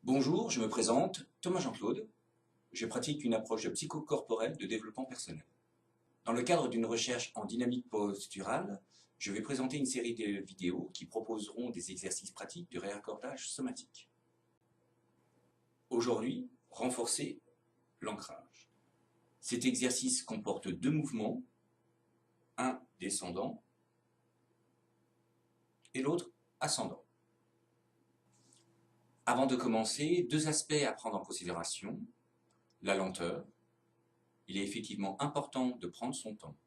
Bonjour, je me présente, Thomas Jean-Claude. Je pratique une approche psychocorporelle de développement personnel. Dans le cadre d'une recherche en dynamique posturale, je vais présenter une série de vidéos qui proposeront des exercices pratiques de réaccordage somatique. Aujourd'hui, renforcer l'ancrage. Cet exercice comporte deux mouvements, un descendant et l'autre ascendant. Avant de commencer, deux aspects à prendre en considération. La lenteur. Il est effectivement important de prendre son temps.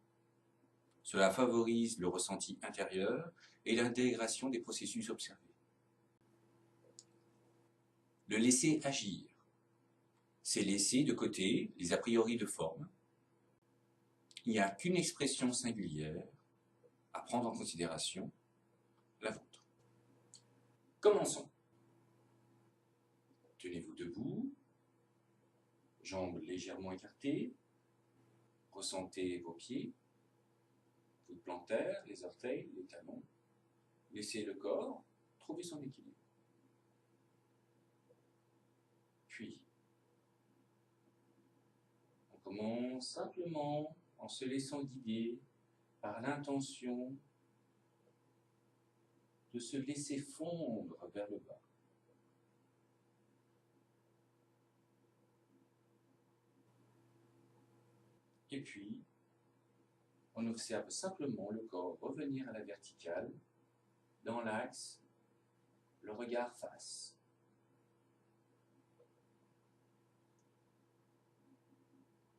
Cela favorise le ressenti intérieur et l'intégration des processus observés. Le laisser agir. C'est laisser de côté les a priori de forme. Il n'y a qu'une expression singulière à prendre en considération, la vôtre. Commençons. Tenez-vous debout, jambes légèrement écartées, ressentez vos pieds, voûte plantaire, les orteils, les talons. Laissez le corps trouver son équilibre. Puis, on commence simplement en se laissant guider par l'intention de se laisser fondre vers le bas. Et puis, on observe simplement le corps revenir à la verticale, dans l'axe, le regard face.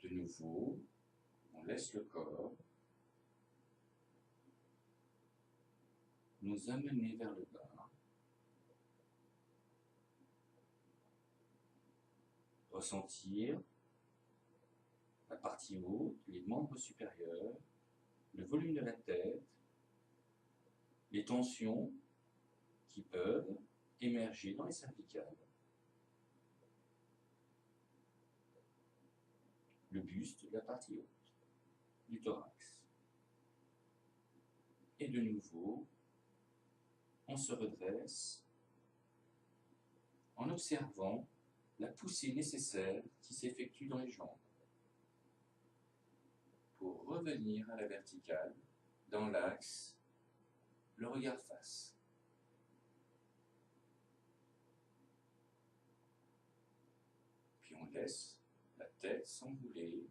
De nouveau, on laisse le corps nous amener vers le bas. Ressentir la partie haute, les membres supérieurs, le volume de la tête, les tensions qui peuvent émerger dans les cervicales, le buste, la partie haute du thorax. Et de nouveau, on se redresse en observant la poussée nécessaire qui s'effectue dans les jambes pour revenir à la verticale, dans l'axe, le regard face. Puis on laisse la tête s'enrouler,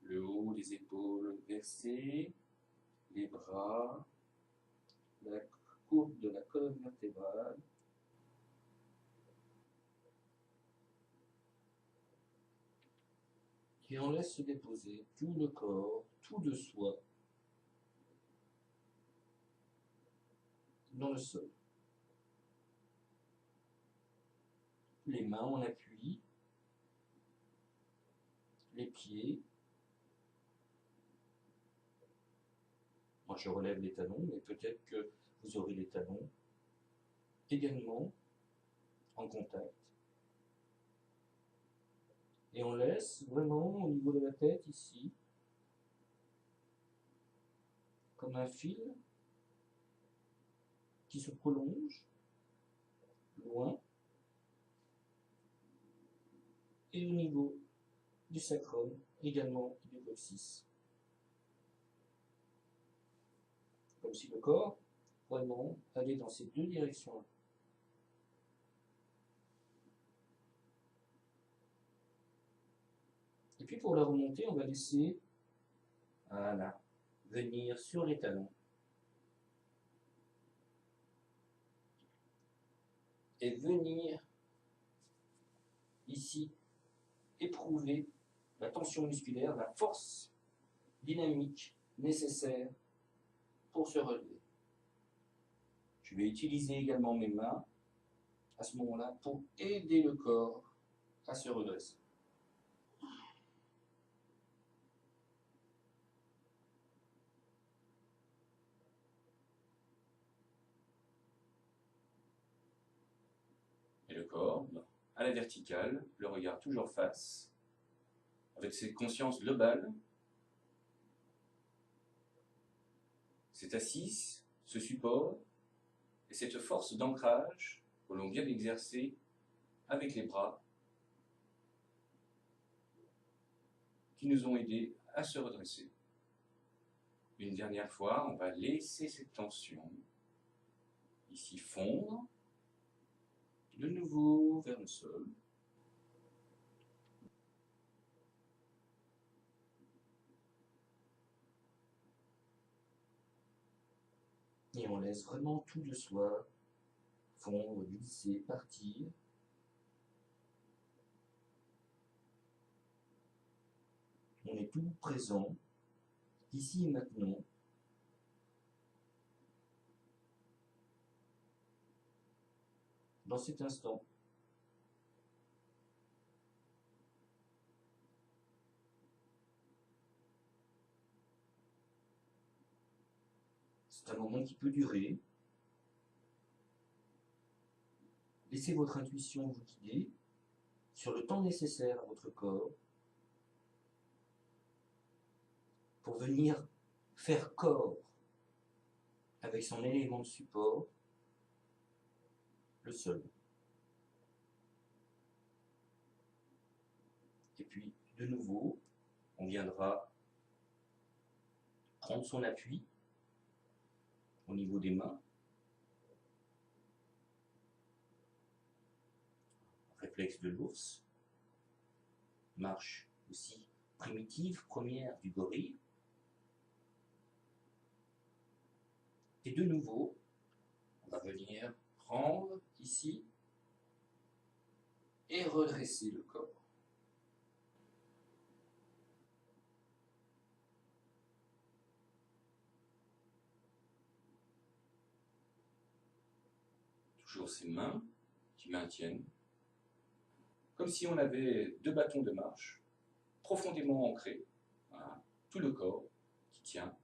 le haut des épaules versé, les bras, la courbe de la colonne vertébrale. Et on laisse se déposer tout le corps, tout de soi, dans le sol. Les mains en appui, les pieds. Moi je relève les talons, mais peut-être que vous aurez les talons également en contact. Et on laisse vraiment au niveau de la tête ici, comme un fil qui se prolonge loin et au niveau du sacrum également et du coccyx. Comme si le corps vraiment allait dans ces deux directions-là. Et puis pour la remontée, on va laisser venir sur les talons. Et venir ici éprouver la tension musculaire, la force dynamique nécessaire pour se relever. Je vais utiliser également mes mains à ce moment-là pour aider le corps à se redresser. Et le corps, à la verticale, le regard toujours face, avec cette conscience globale, cette assise, ce support, et cette force d'ancrage que l'on vient d'exercer avec les bras qui nous ont aidés à se redresser. Une dernière fois, on va laisser cette tension ici fondre, de nouveau vers le sol. Et on laisse vraiment tout de soi fondre, glisser, partir. On est tout présent, ici et maintenant. Dans cet instant. C'est un moment qui peut durer. Laissez votre intuition vous guider sur le temps nécessaire à votre corps pour venir faire corps avec son élément de support, le sol. Et puis, de nouveau, on viendra prendre son appui au niveau des mains. Réflexe de l'ours. Marche aussi primitive, première du gorille. Et de nouveau, on va venir prendre ici et redresser le corps. Toujours ces mains qui maintiennent, comme si on avait deux bâtons de marche profondément ancrés. Voilà. Tout le corps qui tient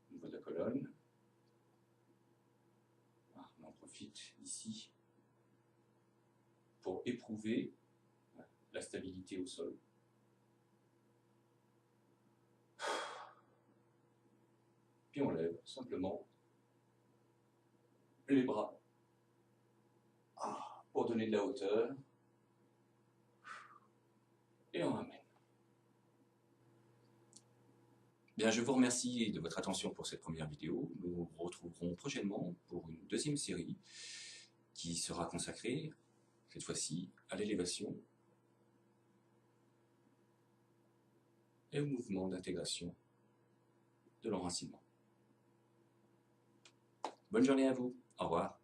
au niveau de la colonne. Voilà. On en profite ici pour éprouver la stabilité au sol. Puis on lève simplement les bras pour donner de la hauteur et on ramène. Bien, je vous remercie de votre attention pour cette première vidéo. Nous nous retrouverons prochainement pour une deuxième série qui sera consacrée, cette fois-ci, à l'élévation et au mouvement d'intégration de l'enracinement. Bonne journée à vous. Au revoir.